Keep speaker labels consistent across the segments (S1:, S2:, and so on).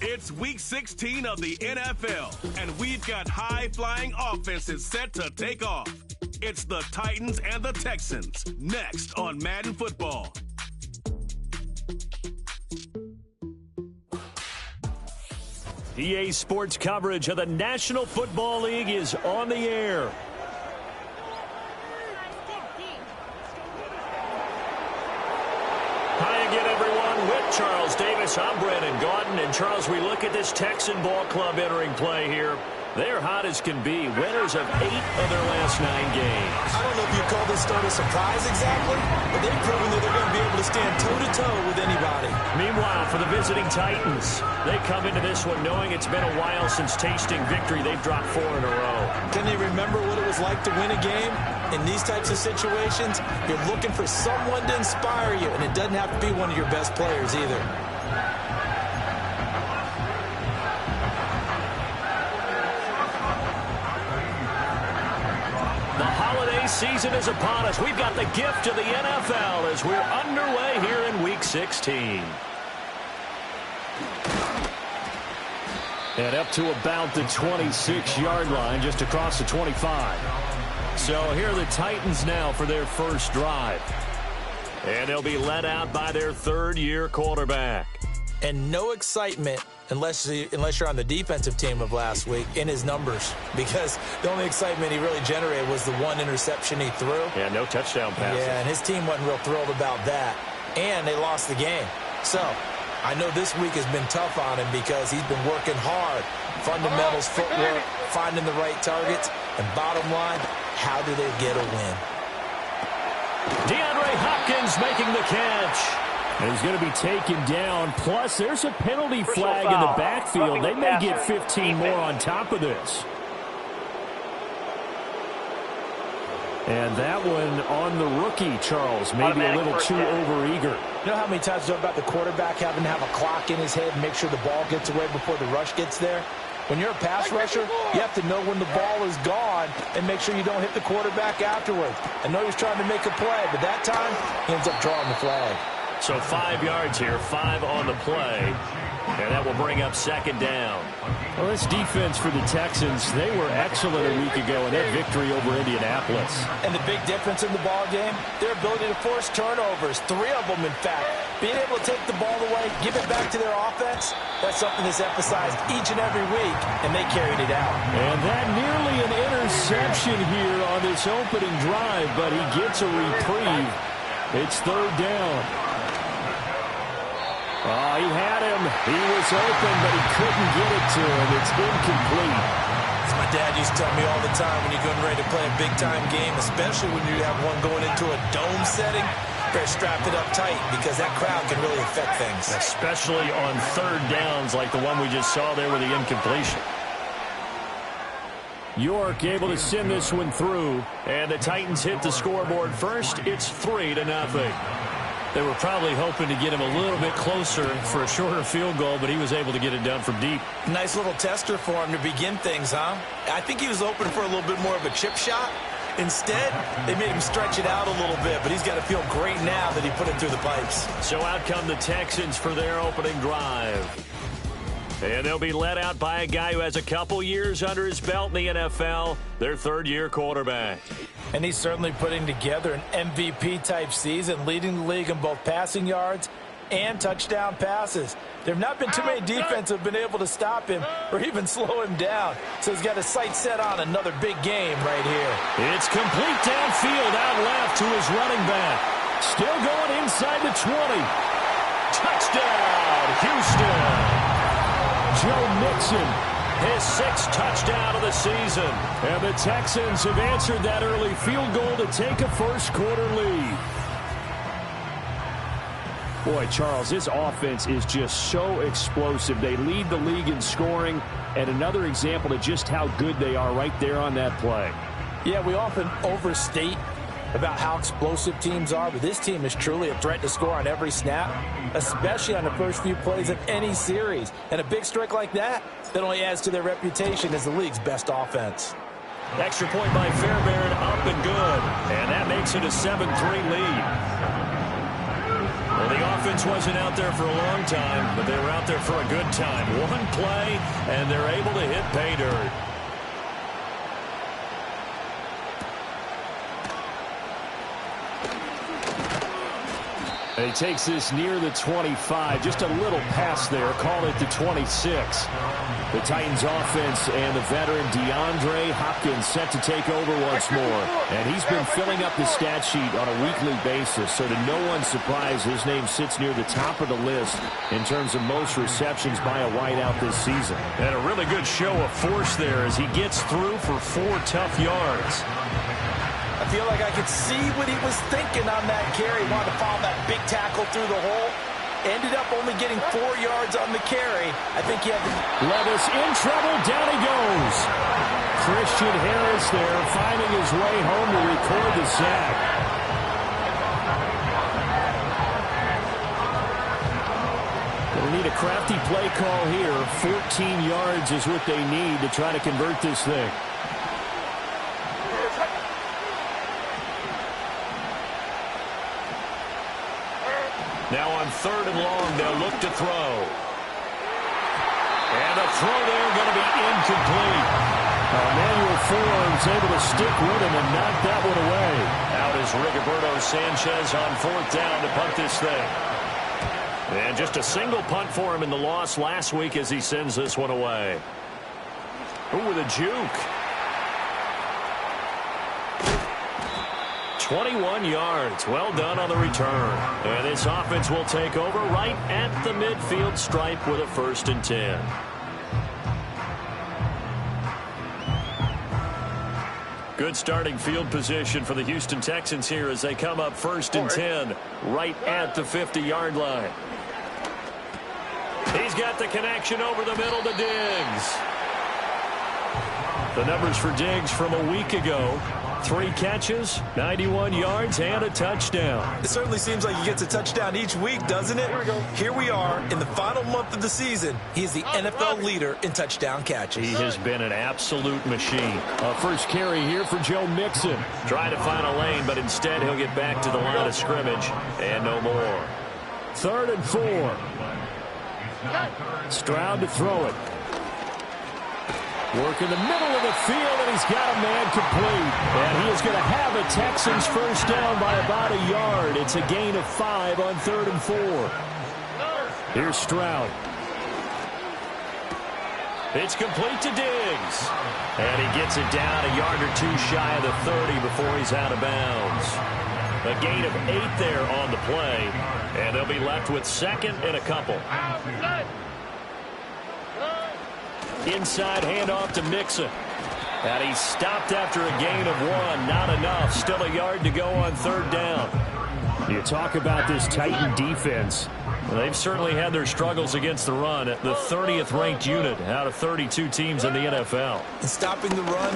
S1: It's Week 16 of the NFL, and we've got high-flying offenses set to take off. It's the Titans and the Texans, next on Madden Football.
S2: EA Sports coverage of the National Football League is on the air. Hi again, everyone. With Charles Davis, I'm Brandon Gaudin. And Charles, we look at this Texan ball club entering play here. They're hot as can be, winners of 8 of their last 9 games.
S3: I don't know if you call this start a surprise exactly, but they've proven that they're going to be able to stand toe-to-toe with anybody.
S2: Meanwhile, for the visiting Titans, they come into this one knowing it's been a while since tasting victory. They've dropped 4 in a row.
S3: Can you remember what it was like to win a game? In these types of situations, you're looking for someone to inspire you, and it doesn't have to be one of your best players either.
S2: Season is upon us. We've got the gift of the NFL as we're underway here in Week 16. And up to about the 26-yard line, just across the 25. So here are the Titans now for their first drive. And they'll be led out by their third-year quarterback.
S3: And no excitement unless you're on the defensive team of last week in his numbers, because the only excitement he really generated was the 1 interception he threw.
S2: Yeah, no touchdown passes.
S3: Yeah, and his team wasn't real thrilled about that. And they lost the game. So I know this week has been tough on him because he's been working hard. Fundamentals, footwork, finding the right targets. And bottom line, how do they get a win?
S2: DeAndre Hopkins making the catch. And he's going to be taken down. Plus, there's a penalty flag in the backfield. They may get 15 more on top of this. And that one on the rookie, Charles. Maybe a little too overeager.
S3: You know how many times you talk about the quarterback having to have a clock in his head and make sure the ball gets away before the rush gets there? When you're a pass rusher, you have to know when the ball is gone and make sure you don't hit the quarterback afterwards. I know he's trying to make a play, but that time he ends up drawing the flag.
S2: So 5 yards here, 5 on the play, and that will bring up second down. Well, this defense for the Texans, they were excellent a week ago in that victory over Indianapolis.
S3: And the big difference in the ball game, their ability to force turnovers, 3 of them in fact. Being able to take the ball away, give it back to their offense, that's something that's emphasized each and every week, and they carried it out.
S2: And that nearly an interception here on this opening drive, but he gets a reprieve. It's third down. Oh, he had him. He was open, but he couldn't get it to him. It's incomplete.
S3: As my dad used to tell me all the time, when you're getting ready to play a big-time game, especially when you have one going into a dome setting, better strap it up tight because that crowd can really affect things.
S2: Especially on third downs like the one we just saw there with the incompletion. York able to send this one through, and the Titans hit the scoreboard first. It's 3-0. They were probably hoping to get him a little bit closer for a shorter field goal, but he was able to get it done from deep.
S3: Nice little tester for him to begin things, huh? I think he was open for a little bit more of a chip shot. Instead, they made him stretch it out a little bit, but he's got to feel great now that he put it through the pipes.
S2: So out come the Texans for their opening drive. And they'll be led out by a guy who has a couple years under his belt in the NFL, their third-year quarterback.
S3: And he's certainly putting together an MVP-type season, leading the league in both passing yards and touchdown passes. There have not been too many defenses that have been able to stop him or even slow him down. So he's got his sights set on another big game right here.
S2: It's complete downfield out left to his running back. Still going inside the 20. Touchdown, Houston. Joe Mixon, his 6th touchdown of the season. And the Texans have answered that early field goal to take a first-quarter lead. Boy, Charles, this offense is just so explosive. They lead the league in scoring, and another example of just how good they are right there on that play.
S3: Yeah, we often overstate about how explosive teams are, but this team is truly a threat to score on every snap, especially on the first few plays of any series. And a big strike like that only adds to their reputation as the league's best offense.
S2: Extra point by Fairbairn, up and good. And that makes it a 7-3 lead. Well, the offense wasn't out there for a long time, but they were out there for a good time. One play, and they're able to hit pay dirt. And he takes this near the 25. Just a little pass there. Call it the 26. The Titans offense and the veteran DeAndre Hopkins set to take over once more. And he's been filling up the stat sheet on a weekly basis. So to no one's surprise, his name sits near the top of the list in terms of most receptions by a wideout this season. And a really good show of force there as he gets through for 4 tough yards.
S3: I feel like I could see what he was thinking on that carry. Wanted to follow that big tackle through the hole. Ended up only getting 4 yards on the carry. I think he had to...
S2: Levis in trouble. Down he goes. Christian Harris there finding his way home to record the sack. They'll need a crafty play call here. 14 yards is what they need to try to convert this thing. Now on 3rd and long, they'll look to throw. And a throw there going to be incomplete. Emmanuel Forbes able to stick with him and knock that one away. Out is Rigoberto Sanchez on 4th down to punt this thing. And just a single punt for him in the loss last week as he sends this one away. Ooh, with a juke. 21 yards. Well done on the return. And this offense will take over right at the midfield stripe with a 1st and 10. Good starting field position for the Houston Texans here as they come up 1st and 10 right at the 50-yard line. He's got the connection over the middle to Diggs. The numbers for Diggs from a week ago. 3 catches, 91 yards, and a touchdown.
S3: It certainly seems like he gets a touchdown each week, doesn't it? Here we are in the final month of the season. He is the NFL leader in touchdown catches.
S2: He has been an absolute machine. First carry here for Joe Mixon. Trying to find a lane, but instead he'll get back to the line of scrimmage and no more. 3rd and 4. Stroud to throw it. Work in the middle of the field, and he's got a man complete. And he is going to have a Texans 1st down by about a yard. It's a gain of 5 on 3rd and 4. Here's Stroud. It's complete to Diggs. And he gets it down a yard or 2 shy of the 30 before he's out of bounds. A gain of 8 there on the play. And they'll be left with 2nd and a couple. Inside handoff to Mixon. And he's stopped after a gain of 1. Not enough. Still a yard to go on 3rd down. You talk about this Titan defense. Well, they've certainly had their struggles against the run. At the 30th ranked unit out of 32 teams in the NFL.
S3: And stopping the run,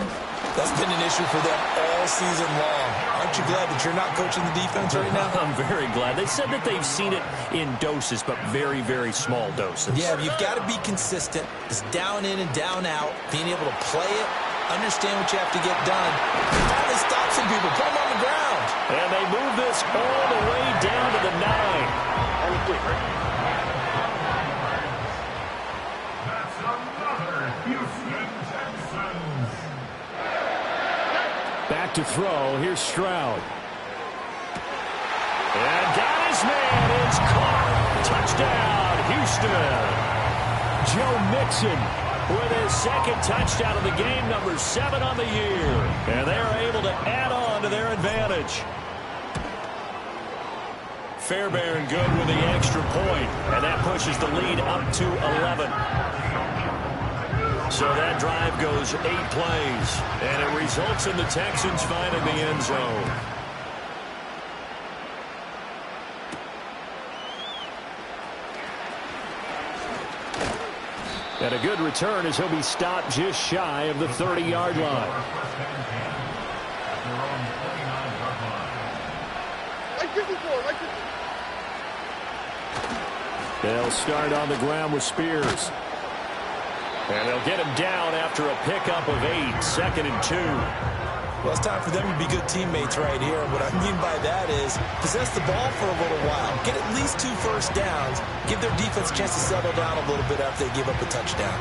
S3: that's been an issue for them all season long. Aren't you glad that you're not coaching the defense right now?
S2: I'm very glad. They said that they've seen it in doses, but very, very small doses.
S3: Yeah, you've got to be consistent. It's down in and down out. Being able to play it, understand what you have to get done. Finally stop some people. Put them on the ground.
S2: And they move this all the way down to the 9.
S4: That's another Houston Texans.
S2: Back to throw. Here's Stroud. And got his man. It's caught. Touchdown, Houston. Joe Mixon with his 2nd touchdown of the game, number 7 on the year. And they are able to add on to their advantage. Fairbairn good with the extra point, and that pushes the lead up to 11. So that drive goes 8 plays, and it results in the Texans finding the end zone. And a good return as he'll be stopped just shy of the 30-yard line. They'll start on the ground with Spears. And they'll get him down after a pickup of 8, 2nd and 2.
S3: Well, it's time for them to be good teammates right here. And what I mean by that is possess the ball for a little while. Get at least 2 first downs. Give their defense a chance to settle down a little bit after they give up a touchdown.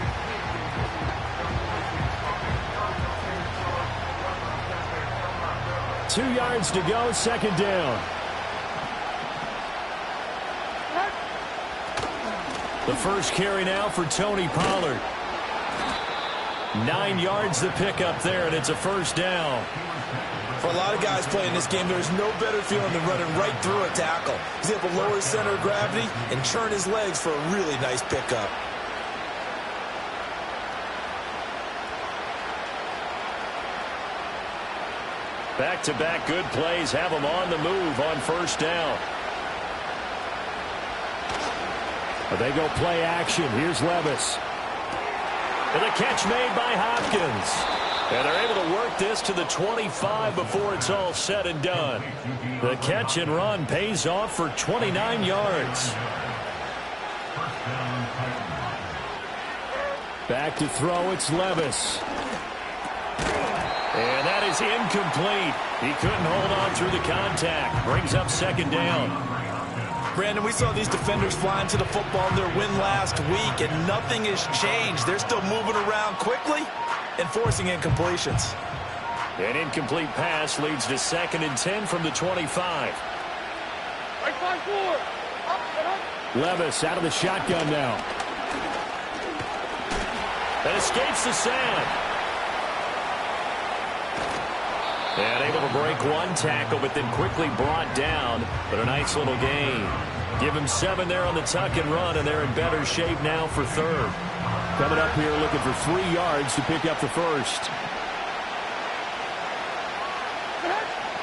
S2: Two yards to go, second down. The first carry now for Tony Pollard. 9 yards to pick up there, and it's a first down.
S3: For a lot of guys playing this game, there's no better feeling than running right through a tackle. He's able to lower his center of gravity and churn his legs for a really nice pickup.
S2: Back-to-back good plays have them on the move on first down. But they go play action. Here's Levis. And the catch made by Hopkins. And they're able to work this to the 25 before it's all said and done. The catch and run pays off for 29 yards. Back to throw, it's Levis. And that is incomplete. He couldn't hold on through the contact. Brings up second down.
S3: Brandon, we saw these defenders flying to the football in their win last week, and nothing has changed. They're still moving around quickly and forcing incompletions.
S2: An incomplete pass leads to 2nd and 10 from the 25. Levis out of the shotgun now. And escapes the sand. And able to break one tackle, but then quickly brought down. But a nice little gain. Give him 7 there on the tuck and run, and they're in better shape now for third. Coming up here looking for 3 yards to pick up the first.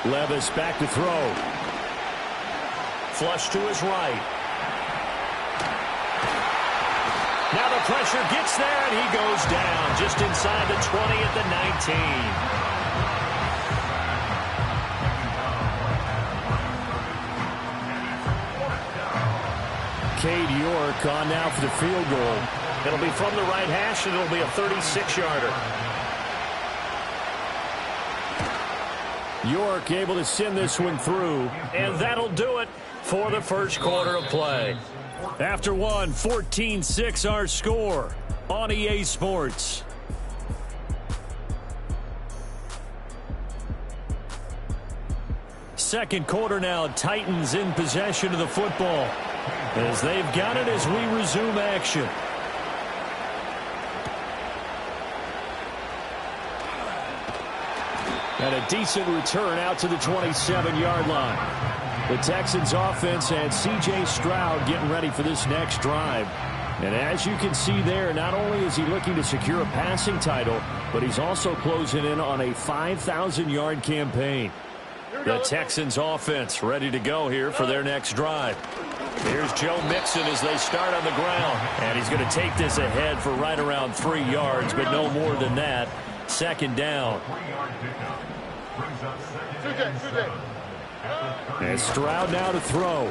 S2: Levis back to throw. Flush to his right. Now the pressure gets there, and he goes down just inside the 20 at the 19. Cade York on now for the field goal. It'll be from the right hash, and it'll be a 36-yarder. York able to send this one through, and that'll do it for the first quarter of play. After one, 14-6 our score on EA Sports. Second quarter now, Titans in possession of the football, as they've got it as we resume action. And a decent return out to the 27-yard line. The Texans offense and C.J. Stroud getting ready for this next drive. And as you can see there, not only is he looking to secure a passing title, but he's also closing in on a 5,000-yard campaign. The Texans offense ready to go here for their next drive. Here's Joe Mixon as they start on the ground. And he's going to take this ahead for right around 3 yards, but no more than that. Second down. And Stroud now to throw.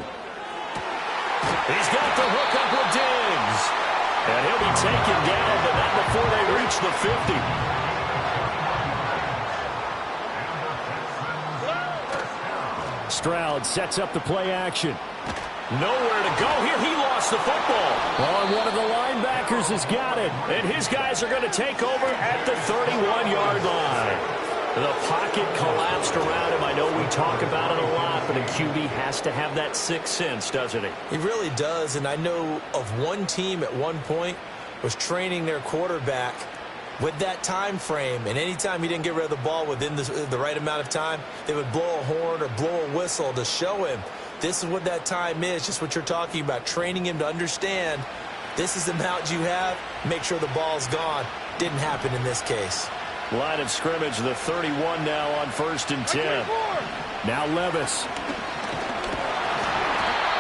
S2: He's got the hook up with Diggs. And he'll be taken down, but not before they reach the 50. Stroud sets up the play action. Nowhere to go here. He lost the football. Well, and one of the linebackers has got it. And his guys are going to take over at the 31-yard line. The pocket collapsed around him. I know we talk about it a lot, but a QB has to have that sixth sense, doesn't he?
S3: He really does, and I know of one team at one point was training their quarterback with that time frame, and anytime he didn't get rid of the ball within the right amount of time, they would blow a horn or blow a whistle to show him this is what that time is, just what you're talking about, training him to understand this is the amount you have, make sure the ball's gone. Didn't happen in this case.
S2: Line of scrimmage, the 31 now on 1st and 10. Now Levis.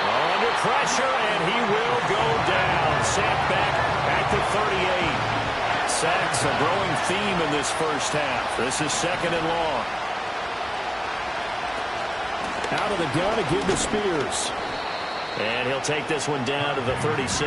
S2: Under pressure, and he will go down. Sacked back at the 38. Sacks a growing theme in this first half. This is 2nd and long. Out of the gun to give to Spears. And he'll take this one down to the 36.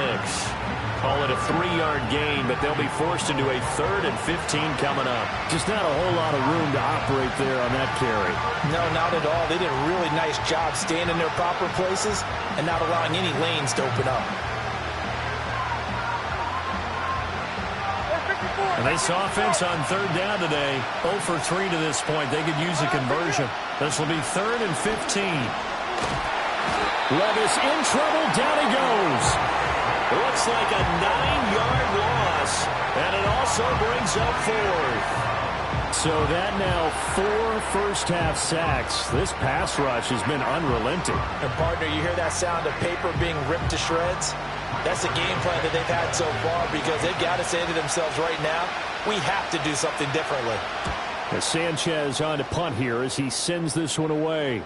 S2: Call it a 3-yard gain, but they'll be forced into a 3rd and 15 coming up.
S5: Just not a whole lot of room to operate there on that carry.
S3: No, not at all. They did a really nice job staying in their proper places and not allowing any lanes to open up.
S2: And this offense on 3rd down today, 0 for 3 to this point. They could use a conversion. This will be 3rd and 15.
S5: Levis in trouble. Down he goes.
S2: Looks like a 9-yard loss, and it also brings up 4th.
S5: So that now 4 first-half sacks. This pass rush has been unrelenting.
S3: And, partner, you hear that sound of paper being ripped to shreds? That's the game plan that they've had so far because they've got to say to themselves right now, we have to do something differently.
S5: Sanchez on to punt here as he sends this one away.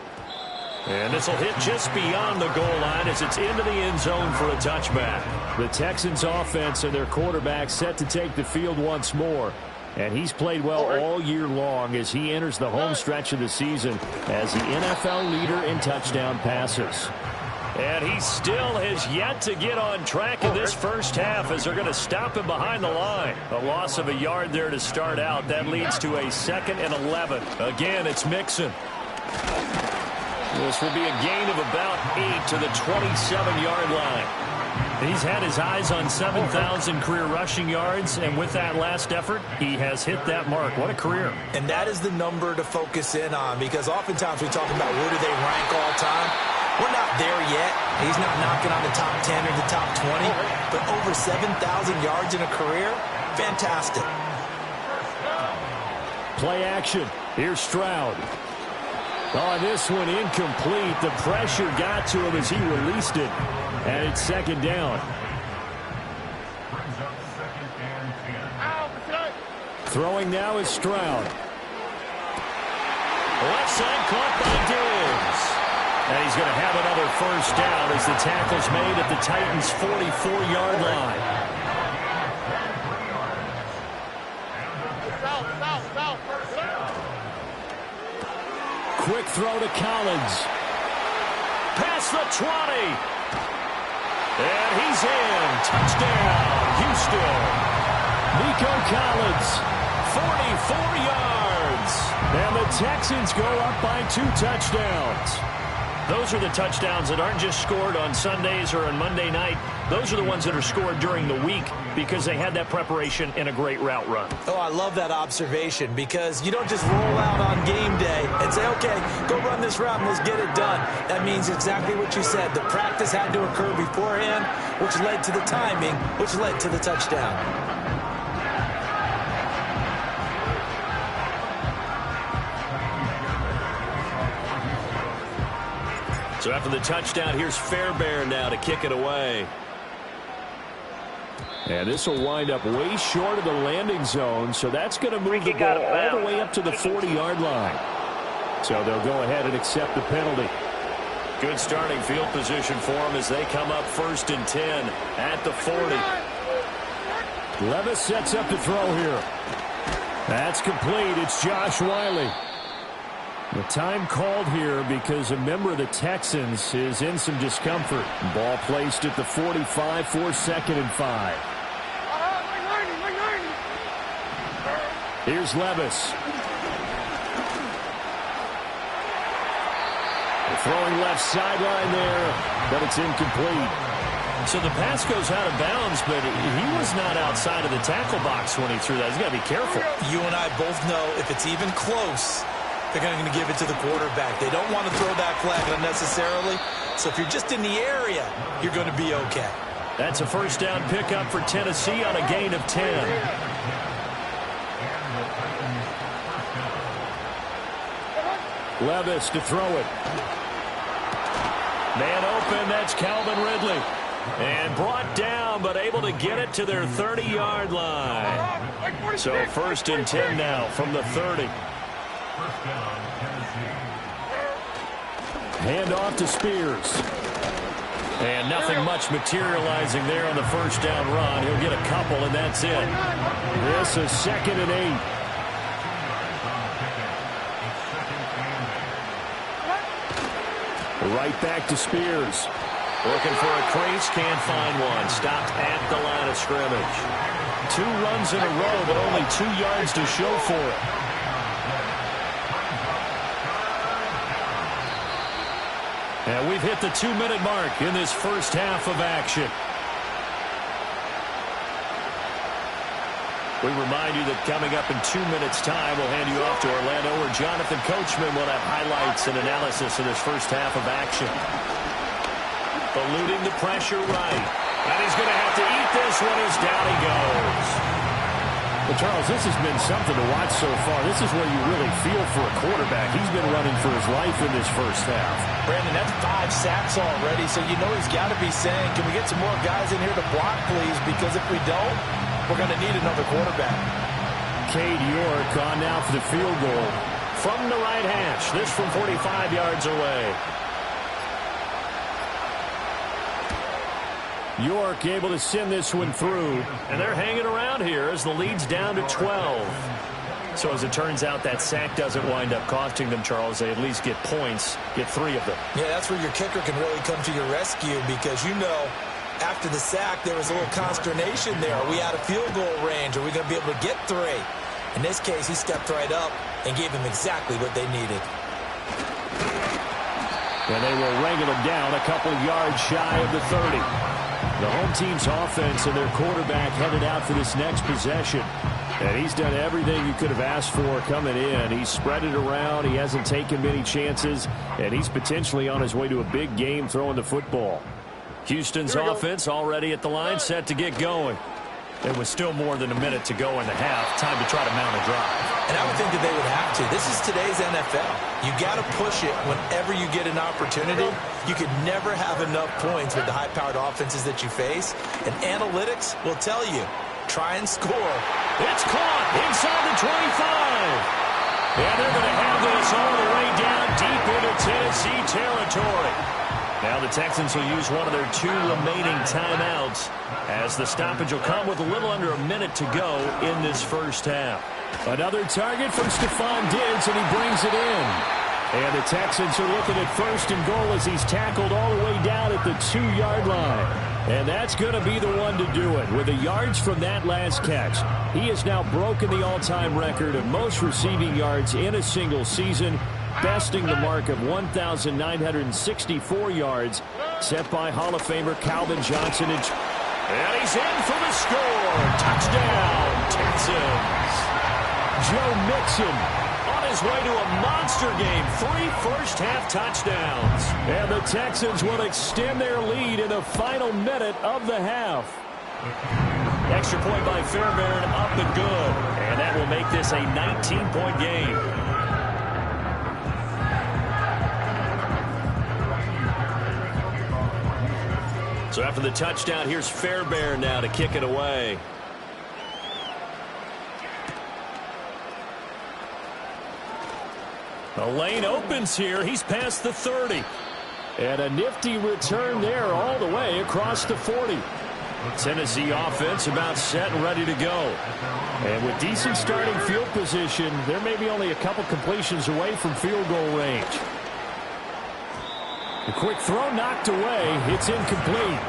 S2: And this will hit just beyond the goal line as it's into the end zone for a touchback.
S5: The Texans offense and their quarterback set to take the field once more. And he's played well all year long as he enters the home stretch of the season as the NFL leader in touchdown passes.
S2: And he still has yet to get on track in this first half as they're going to stop him behind the line. A loss of a yard there to start out. That leads to a 2nd and 11. Again, it's Mixon. This will be a gain of about 8 to the 27-yard line. He's had his eyes on 7,000 career rushing yards, and with that last effort, he has hit that mark. What a career.
S3: And that is the number to focus in on because oftentimes we talk about where do they rank all time. We're not there yet. He's not knocking on the top 10 or the top 20, but over 7,000 yards in a career, fantastic.
S5: Play action. Here's Stroud. Oh, this one incomplete. The pressure got to him as he released it. And it's 2nd down. Throwing now is Stroud.
S2: Left side caught by Diggs.
S5: And he's going to have another first down as the tackle's made at the Titans' 44-yard line. Quick throw to Collins.
S2: Past the 20. And he's in. Touchdown, Houston.
S5: Nico Collins.
S2: 44 yards.
S5: And the Texans go up by 2 touchdowns.
S2: Those are the touchdowns that aren't just scored on Sundays or on Monday night. Those are the ones that are scored during the week because they had that preparation and a great route run.
S3: Oh, I love that observation because you don't just roll out on game day and say, okay, go run this route and let's get it done. That means exactly what you said. The practice had to occur beforehand, which led to the timing, which led to the touchdown.
S2: So after the touchdown, here's Fairbairn now to kick it away.
S5: And this will wind up way short of the landing zone, so that's going to move the ball all the way up to the 40-yard line. So they'll go ahead and accept the penalty.
S2: Good starting field position for them as they come up 1st and 10 at the 40.
S5: Levis sets up to throw here. That's complete. It's Josh Wiley. The time called here because a member of the Texans is in some discomfort. Ball placed at the 45 for 2nd and 5. Here's Levis. Throwing left sideline there, but it's incomplete.
S2: So the pass goes out of bounds, but he was not outside of the tackle box when he threw that. He's got to be careful.
S3: You and I both know if it's even close, they're going to give it to the quarterback. They don't want to throw that flag unnecessarily. So if you're just in the area, you're going to be okay.
S2: That's a first down pickup for Tennessee on a gain of 10.
S5: Levis to throw it.
S2: Man open, that's Calvin Ridley. And brought down, but able to get it to their 30-yard line. So 1st and 10 now from the 30.
S5: Hand off to Spears.
S2: And nothing much materializing there on the first down run. He'll get a couple, and that's it.
S5: This is 2nd and 8. Right back to Spears.
S2: Looking for a crease, can't find one. Stopped at the line of scrimmage. 2 runs in a row, but only 2 yards to show for it. And we've hit the 2-minute mark in this first half of action. We remind you that coming up in 2 minutes' time, we'll hand you off to Orlando, where Jonathan Coachman will have highlights and analysis of this first half of action. Eluding the pressure right. And he's going to have to eat this one as down he goes.
S5: Well, Charles, this has been something to watch so far. This is where you really feel for a quarterback. He's been running for his life in this first half.
S3: Brandon, that's 5 sacks already, so you know he's got to be saying, can we get some more guys in here to block, please? Because if we don't, we're going to need another quarterback.
S5: Cade York on now for the field goal.
S2: From the right hash, this from 45 yards away.
S5: York able to send this one through.
S2: And they're hanging around here as the lead's down to 12. So as it turns out, that sack doesn't wind up costing them, Charles. They at least get points, get 3 of them.
S3: Yeah, that's where your kicker can really come to your rescue, because you know after the sack there was a little consternation there. Are we out of field goal range? Are we going to be able to get 3? In this case, he stepped right up and gave them exactly what they needed.
S5: And they will wrangle him down a couple yards shy of the 30. The home team's offense and their quarterback headed out for this next possession. And he's done everything you could have asked for coming in. He's spread it around. He hasn't taken many chances. And he's potentially on his way to a big game throwing the football.
S2: Houston's offense already at the line, set to get going. It was still more than a minute to go in the half. Time to try to mount a drive.
S3: And I would think that they would have to. This is today's NFL. You got to push it whenever you get an opportunity. You could never have enough points with the high-powered offenses that you face. And analytics will tell you, try and score.
S2: It's caught inside the 25. And they're going to have this all the way down deep into Tennessee territory. Now the Texans will use one of their 2 remaining timeouts, as the stoppage will come with a little under a minute to go in this first half.
S5: Another target from Stephon Diggs, and he brings it in. And the Texans are looking at 1st and goal as he's tackled all the way down at the 2-yard line. And that's going to be the one to do it. With the yards from that last catch, he has now broken the all-time record of most receiving yards in a single season, besting the mark of 1,964 yards set by Hall of Famer Calvin Johnson. And
S2: he's in for the score. Touchdown, Texans.
S5: Joe Mixon
S2: on his way to a monster game. 3 first-half touchdowns.
S5: And the Texans will extend their lead in the final minute of the half.
S2: Extra point by Fairbairn, up and good. And that will make this a 19-point game. So after the touchdown, here's Fairbairn now to kick it away.
S5: The lane opens here. He's past the 30. And a nifty return there all the way across the 40.
S2: Tennessee offense about set and ready to go.
S5: And with decent starting field position, there may be only a couple completions away from field goal range. A quick throw knocked away. It's incomplete.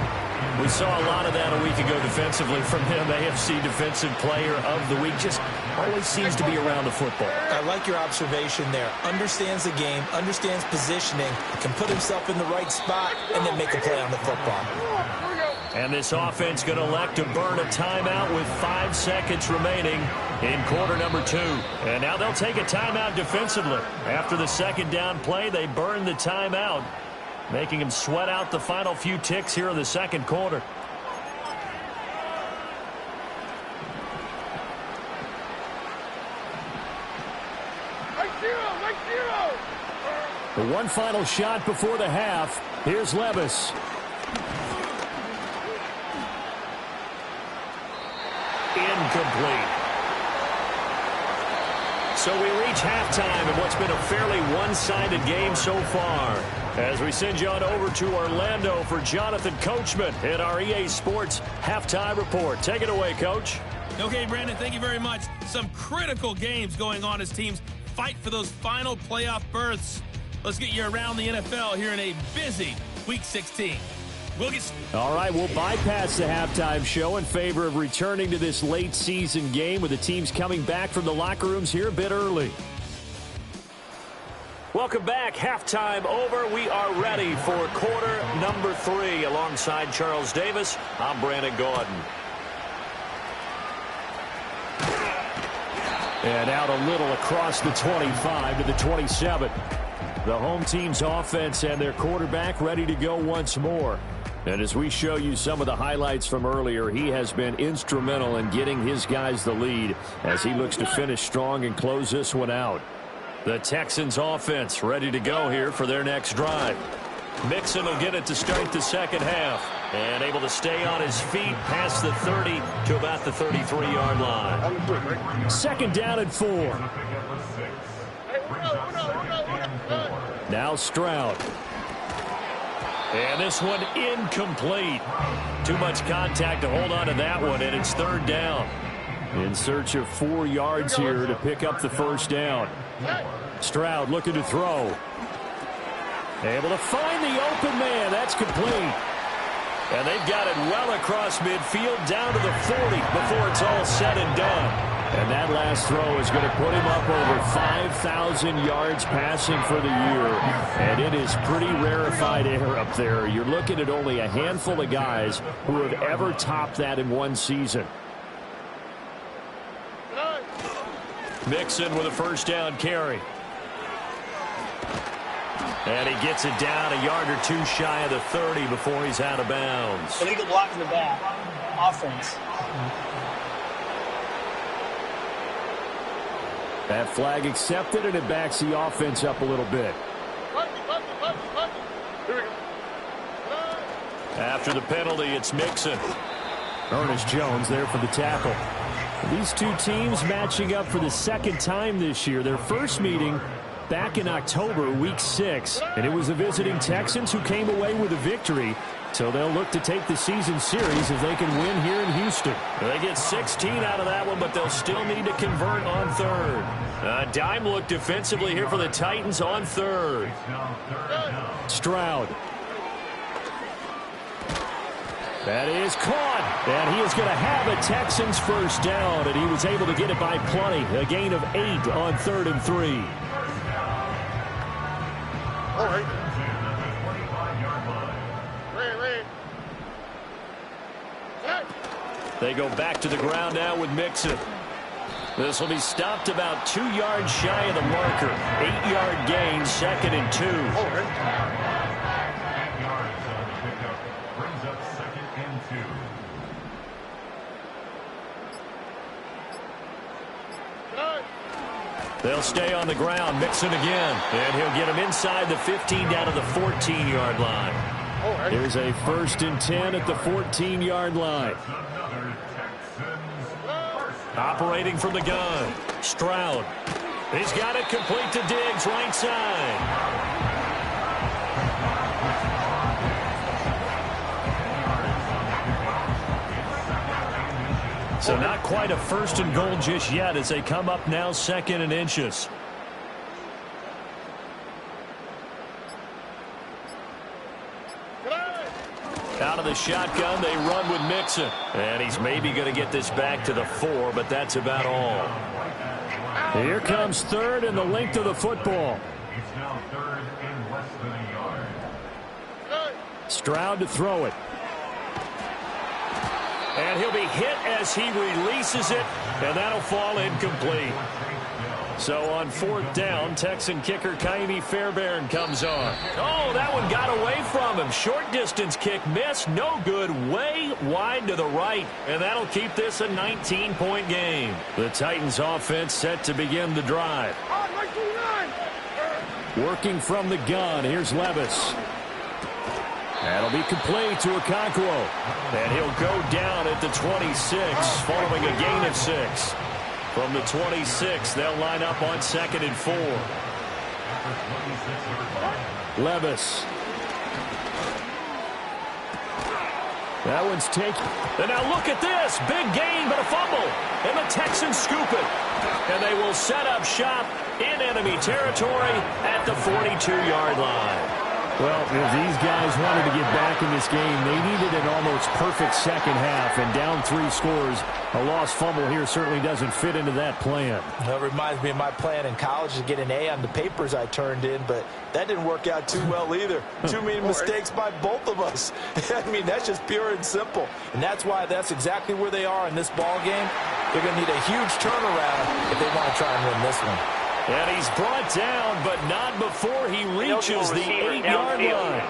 S2: We saw a lot of that a week ago defensively from him. AFC Defensive Player of the Week. Just always seems to be around the football.
S3: I like your observation there. Understands the game, understands positioning, can put himself in the right spot, and then make a play on the football.
S2: And this offense going to elect to burn a timeout with 5 seconds remaining in quarter number 2. And now they'll take a timeout defensively. After the second down play, they burn the timeout, making him sweat out the final few ticks here in the second quarter.
S5: The one final shot before the half. Here's Levis.
S2: Incomplete. So we reach halftime in what's been a fairly one-sided game so far. As we send you on over to Orlando for Jonathan Coachman in our EA Sports Halftime Report. Take it away, Coach.
S6: Okay, Brandon, thank you very much. Some critical games going on as teams fight for those final playoff berths. Let's get you around the NFL here in a busy Week 16.
S5: All right, we'll bypass the halftime show in favor of returning to this late season game with the teams coming back from the locker rooms here a bit early. Welcome back. Halftime over. We are ready for quarter number 3. Alongside Charles Davis, I'm Brandon Gordon. And out a little across the 25 to the 27. The home team's offense and their quarterback ready to go once more. And as we show you some of the highlights from earlier, he has been instrumental in getting his guys the lead as he looks to finish strong and close this one out. The Texans offense ready to go here for their next drive. Mixon will get it to start the second half. And able to stay on his feet past the 30 to about the 33-yard line. Second down and 4. Now Stroud. And this one incomplete. Too much contact to hold on to that one, and it's third down. In search of 4 yards here to pick up the first down. Stroud looking to throw. Able to find the open man. That's complete. And they've got it well across midfield down to the 40 before it's all said and done. And that last throw is going to put him up over 5,000 yards passing for the year. And it is pretty rarefied air up there. You're looking at only a handful of guys who have ever topped that in one season. Mixon with a first down carry. And he gets it down a yard or 2 shy of the 30 before he's out of bounds.
S7: Illegal block in the back. Offense.
S5: That flag accepted, and it backs the offense up a little bit. After the penalty, it's Mixon. Ernest Jones there for the tackle. These two teams matching up for the second time this year. Their first meeting back in October, week 6, and it was the visiting Texans who came away with a victory. So they'll look to take the season series if they can win here in Houston. They get 16 out of that one, but they'll still need to convert on third. Dime look defensively here for the Titans on third. Stroud. That is caught, and he is going to have a Texans first down, and he was able to get it by plenty. A gain of 8 on 3rd and 3.
S8: All right.
S5: They go back to the ground now with Mixon. This will be stopped about 2 yards shy of the marker. 8-yard gain, 2nd and 2. They'll stay on the ground. Mixon again. And he'll get him inside the 15 down to the 14-yard line. Here's a 1st and 10 at the 14-yard line. Operating from the gun. Stroud. He's got it complete to Diggs, right side. So not quite a 1st and goal just yet as they come up now 2nd and inches. Out of the shotgun, they run with Mixon. And he's maybe going to get this back to the 4, but that's about all. Here comes 3rd and the length of the football.
S4: It's now 3rd and less than a yard.
S5: Stroud to throw it. And he'll be hit as he releases it, and that'll fall incomplete. So on 4th down, Texan kicker Kaimi Fairbairn comes on. Oh, that one got away from him. Short distance kick missed. No good. Way wide to the right. And that'll keep this a 19-point game. The Titans offense set to begin the drive. Working from the gun. Here's Levis. That'll be complete to Okonkwo. And he'll go down at the 26 following a gain of 6. From the 26, they'll line up on 2nd and 4. Levis. That one's taken. And now look at this. Big gain, but a fumble. And the Texans scoop it. And they will set up shop in enemy territory at the 42-yard line. Well, if these guys wanted to get back in this game, they needed an almost perfect second half, and down 3 scores. A lost fumble here certainly doesn't fit into that plan.
S3: That reminds me of my plan in college to get an A on the papers I turned in, but that didn't work out too well either. Too many mistakes by both of us. I mean, that's just pure and simple. And that's why that's exactly where they are in this ball game. They're going to need a huge turnaround if they want to try and win this one.
S5: And he's brought down, but not before he reaches the 8-yard line.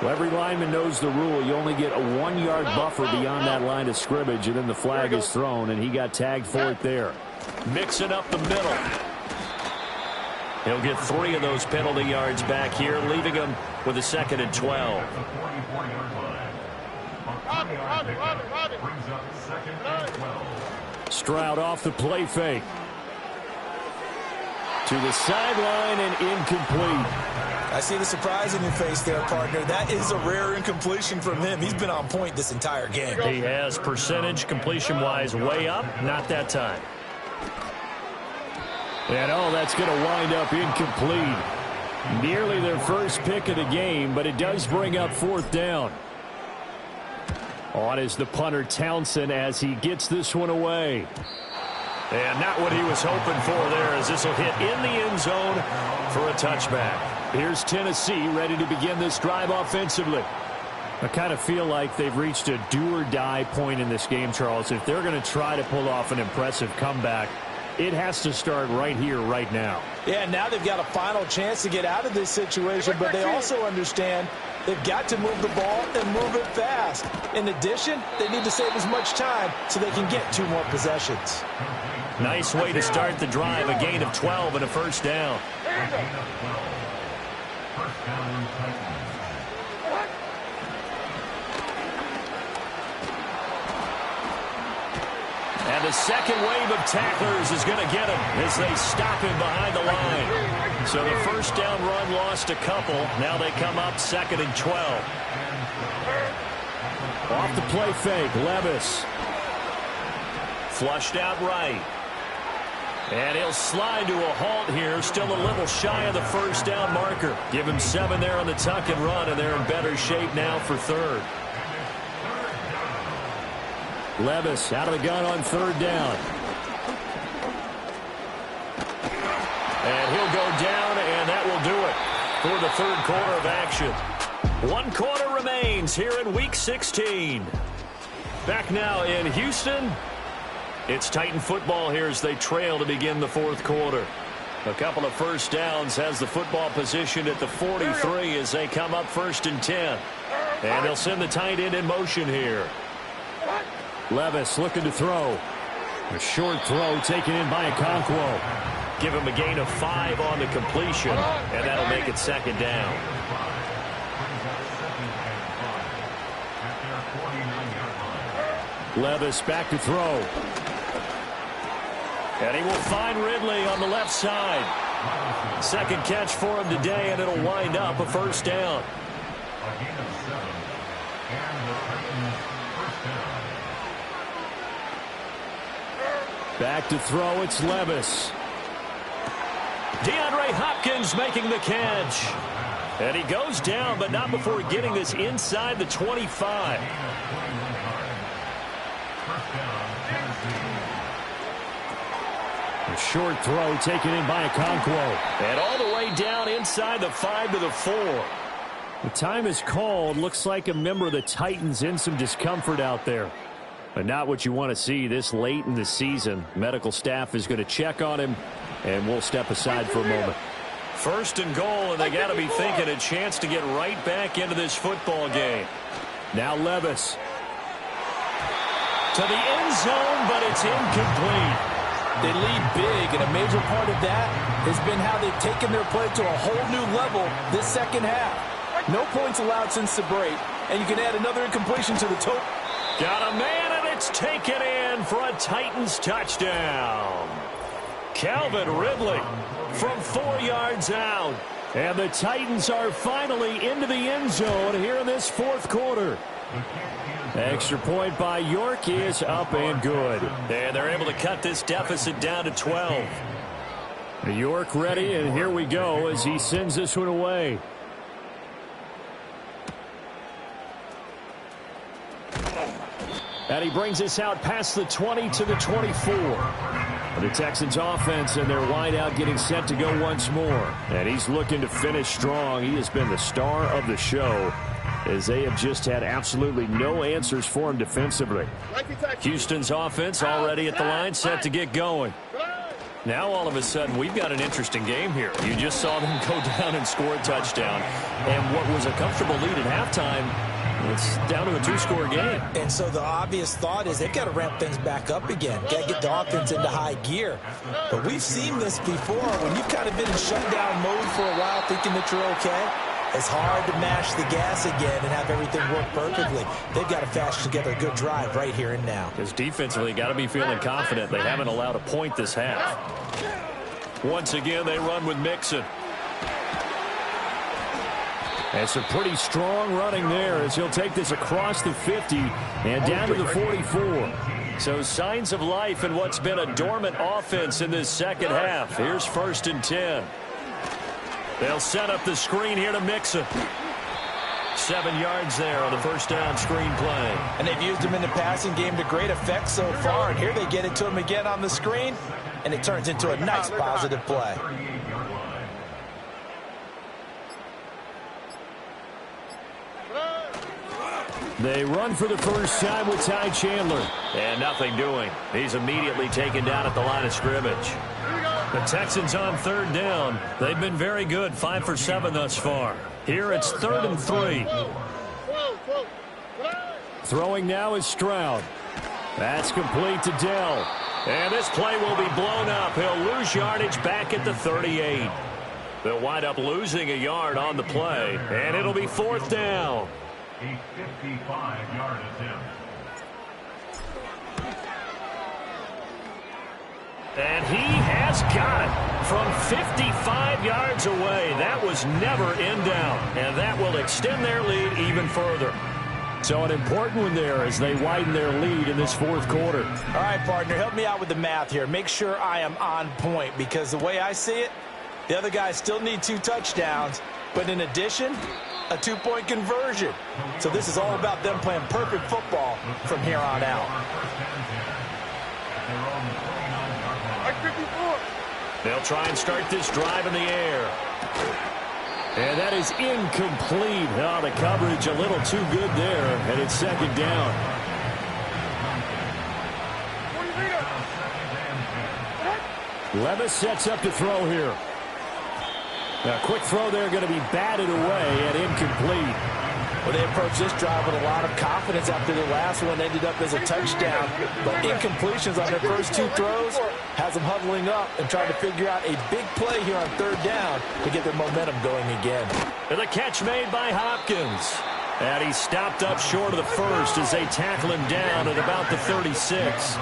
S5: Well, every lineman knows the rule. You only get a 1-yard buffer beyond that line of scrimmage, and then the flag is thrown, and he got tagged for it there. Mixing up the middle. He'll get 3 of those penalty yards back here, leaving him with a 2nd and 12. Stroud off the play fake. To the sideline and incomplete.
S3: I see the surprise in your face there, partner. That is a rare incompletion from him. He's been on point this entire game.
S5: He has percentage completion-wise way up. Not that time. And that's going to wind up incomplete. Nearly their first pick of the game, but it does bring up 4th down. On is the punter Townsend as he gets this one away. And not what he was hoping for there, as this will hit in the end zone for a touchback. Here's Tennessee ready to begin this drive offensively. I kind of feel like they've reached a do-or-die point in this game, Charles. If they're going to try to pull off an impressive comeback, it has to start right here, right now.
S3: Yeah, now they've got a final chance to get out of this situation, but they also understand they've got to move the ball and move it fast. In addition, they need to save as much time so they can get 2 more possessions.
S5: Nice way to start the drive, a gain of 12 and a first down. And the second wave of tacklers is going to get him as they stop him behind the line. So the first down run lost a couple. Now they come up 2nd and 12. Off the play fake, Levis. Flushed out right. And he'll slide to a halt here, still a little shy of the first down marker. Give him 7 there on the tuck and run, and they're in better shape now for 3rd. Levis out of the gun on 3rd down. And he'll go down, and that will do it for the 3rd quarter of action. 1 quarter remains here in Week 16. Back now in Houston. It's Titan football here as they trail to begin the 4th quarter. A couple of first downs, has the football positioned at the 43 as they come up 1st and 10. And they'll send the tight end in motion here. Levis looking to throw. A short throw taken in by Okonkwo. Give him a gain of 5 on the completion, and that'll make it 2nd down. Levis back to throw. And he will find Ridley on the left side. 2nd catch for him today, and it'll wind up a first down. Back to throw, it's Levis. DeAndre Hopkins making the catch. And he goes down, but not before getting this inside the 25. A short throw taken in by Okonkwo. And all the way down inside the 5 to the 4. The time is called. Looks like a member of the Titans in some discomfort out there. But not what you want to see this late in the season. Medical staff is going to check on him, and we'll step aside for a moment. 1st and goal, and they got to be thinking a chance to get right back into this football game. Now Levis. To the end zone, but it's incomplete.
S3: They lead big, and a major part of that has been how they've taken their play to a whole new level this second half. No points allowed since the break, and you can add another incompletion to the total.
S5: Got a man, and it's taken in for a Titans touchdown. Calvin Ridley from 4 yards out. And the Titans are finally into the end zone here in this 4th quarter. Extra point by York is up and good. And they're able to cut this deficit down to 12. York ready, and here we go as he sends this one away. And he brings us out past the 20 to the 24. The Texans offense and their wideout getting set to go once more. And he's looking to finish strong. He has been the star of the show, as they have just had absolutely no answers for him defensively.
S2: Houston's offense already at the line, set to get going. Now all of a sudden we've got an interesting game here. You just saw them go down and score a touchdown. And what was a comfortable lead at halftime, it's down to a two-score game.
S3: And so the obvious thought is they've got to ramp things back up again. Got to get the offense into high gear. But we've seen this before. When you've kind of been in shutdown mode for a while thinking that you're okay, it's hard to mash the gas again and have everything work perfectly. They've got to fashion together a good drive right here and now.
S2: Because defensively, got to be feeling confident. They haven't allowed a point this half. Once again, they run with Mixon.
S5: And some pretty strong running there as he'll take this across the 50 and down to the 44.
S2: So signs of life in what's been a dormant offense in this second half. Here's 1st and 10. They'll set up the screen here to Mixon. 7 yards there on the first down screen play.
S3: And they've used him in the passing game to great effect so far. And here they get it to him again on the screen, and it turns into a nice positive play.
S5: They run for the first time with Ty Chandler.
S2: And nothing doing. He's immediately taken down at the line of scrimmage. The Texans on 3rd down. They've been very good, 5 for 7 thus far. Here it's 3rd and 3.
S5: Throwing now is Stroud. That's complete to Dell.
S2: And this play will be blown up. He'll lose yardage back at the 38. They'll wind up losing a yard on the play, and it'll be 4th down.
S4: A 55-yard attempt.
S2: And he has got it from 55 yards away. That was never in doubt, and that will extend their lead even further.
S5: So an important one there as they widen their lead in this 4th quarter.
S3: All right, partner, help me out with the math here. Make sure I am on point, because the way I see it, the other guys still need 2 touchdowns, but in addition, a 2-point conversion. So this is all about them playing perfect football from here on out.
S2: They'll try and start this drive in the air.
S5: And that is incomplete. Oh, the coverage a little too good there, and it's 2nd down. Levis sets up to throw here. A quick throw there going to be batted away and incomplete.
S3: Well, they approached this drive with a lot of confidence after the last one ended up as a touchdown. But incompletions on their first 2 throws has them huddling up and trying to figure out a big play here on 3rd down to get their momentum going again.
S2: And the catch made by Hopkins. And he stopped up short of the first as they tackle him down at about the 36.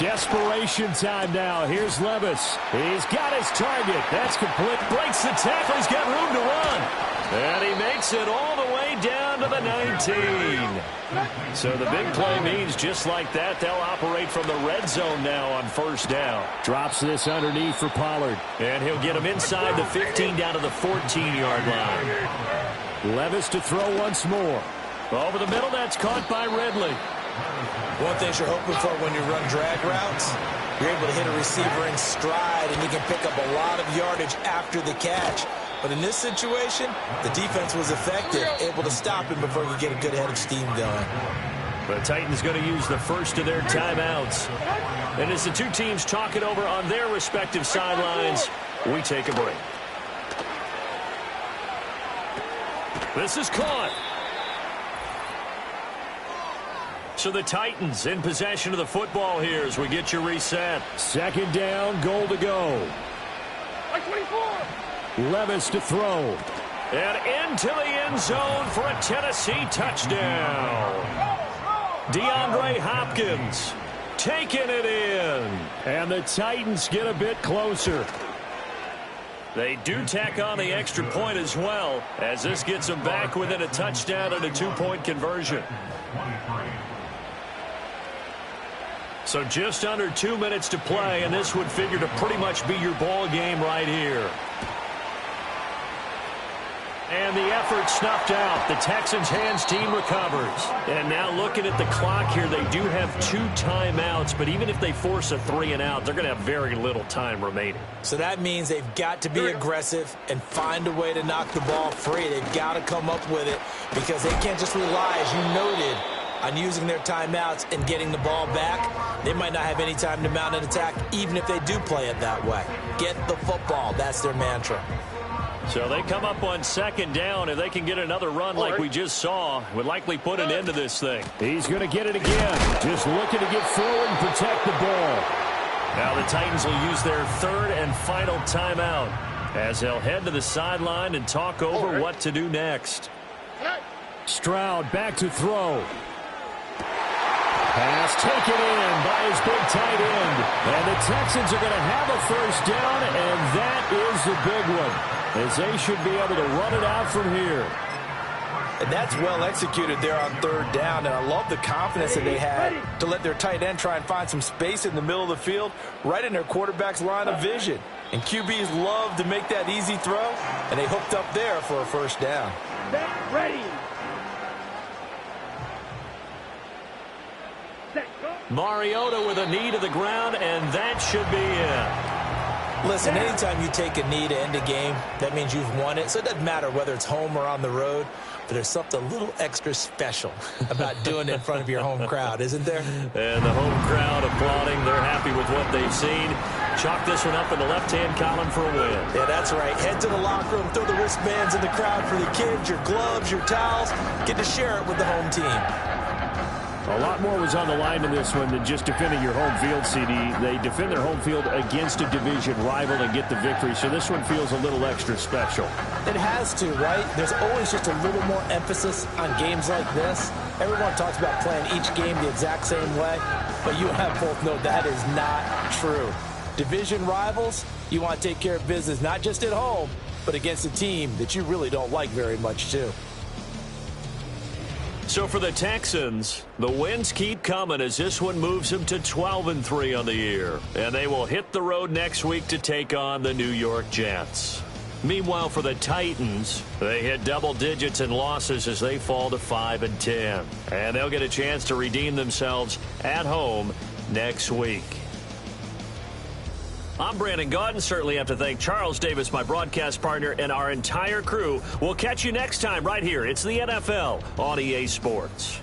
S5: Desperation time now. Here's Levis. He's got his target. That's complete.
S2: Breaks the tackle. He's got room to run. And he makes it all the way down to the 19. So the big play means just like that, they'll operate from the red zone now on 1st down.
S5: Drops this underneath for Pollard.
S2: And he'll get him inside the 15 down to the 14-yard line.
S5: Levis to throw once more.
S2: Over the middle, that's caught by Ridley.
S3: One thing you're hoping for when you run drag routes, you're able to hit a receiver in stride, and you can pick up a lot of yardage after the catch. But in this situation, the defense was effective, able to stop him before you get a good head of steam going.
S2: The Titans going to use the first of their timeouts. And as the 2 teams talk it over on their respective sidelines, we take a break. This is caught. So the Titans in possession of the football here as we get you reset.
S5: 2nd down, goal to go. 24. Levis to throw.
S2: And into the end zone for a Tennessee touchdown. DeAndre Hopkins taking it in.
S5: And the Titans get a bit closer.
S2: They do tack on the extra point as well, as this gets them back within a touchdown and a 2-point conversion. So just under 2 minutes to play, and this would figure to pretty much be your ball game right here. And the effort snuffed out. The Texans hands team recovers. And now looking at the clock here, they do have 2 timeouts, but even if they force a 3-and-out, they're going to have very little time remaining.
S3: So that means they've got to be aggressive and find a way to knock the ball free. They've got to come up with it because they can't just rely, as you noted, on using their timeouts and getting the ball back. They might not have any time to mount an attack, even if they do play it that way. Get the football. That's their mantra.
S2: So they come up on 2nd down. If they can get another run like we just saw, would likely put an end to this thing.
S5: He's going to get it again. Just looking to get forward and protect the ball.
S2: Now the Titans will use their 3rd and final timeout as they'll head to the sideline and talk over what to do next.
S5: Stroud back to throw. Pass taken in by his big tight end. And the Texans are going to have a 1st down, and that is the big one, as they should be able to run it out from here.
S3: And that's well executed there on 3rd down, and I love the confidence that they had to let their tight end try and find some space in the middle of the field, right in their quarterback's line of vision. And QBs love to make that easy throw, and they hooked up there for a 1st down.
S8: Ready.
S2: Mariota with a knee to the ground, and that should be it.
S3: Listen, anytime you take a knee to end a game, that means you've won it. So it doesn't matter whether it's home or on the road, but there's something a little extra special about doing it in front of your home crowd, isn't there?
S2: And the home crowd applauding. They're happy with what they've seen. Chalk this one up in the left-hand column for a win.
S3: Yeah, that's right. Head to the locker room, throw the wristbands in the crowd for the kids, your gloves, your towels. Get to share it with the home team.
S5: A lot more was on the line in this one than just defending your home field, CD. They defend their home field against a division rival and get the victory, so this one feels a little extra special.
S3: It has to, right? There's always just a little more emphasis on games like this. Everyone talks about playing each game the exact same way, but you and I both know that is not true. Division rivals, you want to take care of business not just at home, but against a team that you really don't like very much, too.
S2: So for the Texans, the wins keep coming as this one moves them to 12-3 on the year. And they will hit the road next week to take on the New York Jets. Meanwhile, for the Titans, they hit double digits in losses as they fall to 5-10. And they'll get a chance to redeem themselves at home next week. I'm Brandon Gaudin. Certainly have to thank Charles Davis, my broadcast partner, and our entire crew. We'll catch you next time right here. It's the NFL on EA Sports.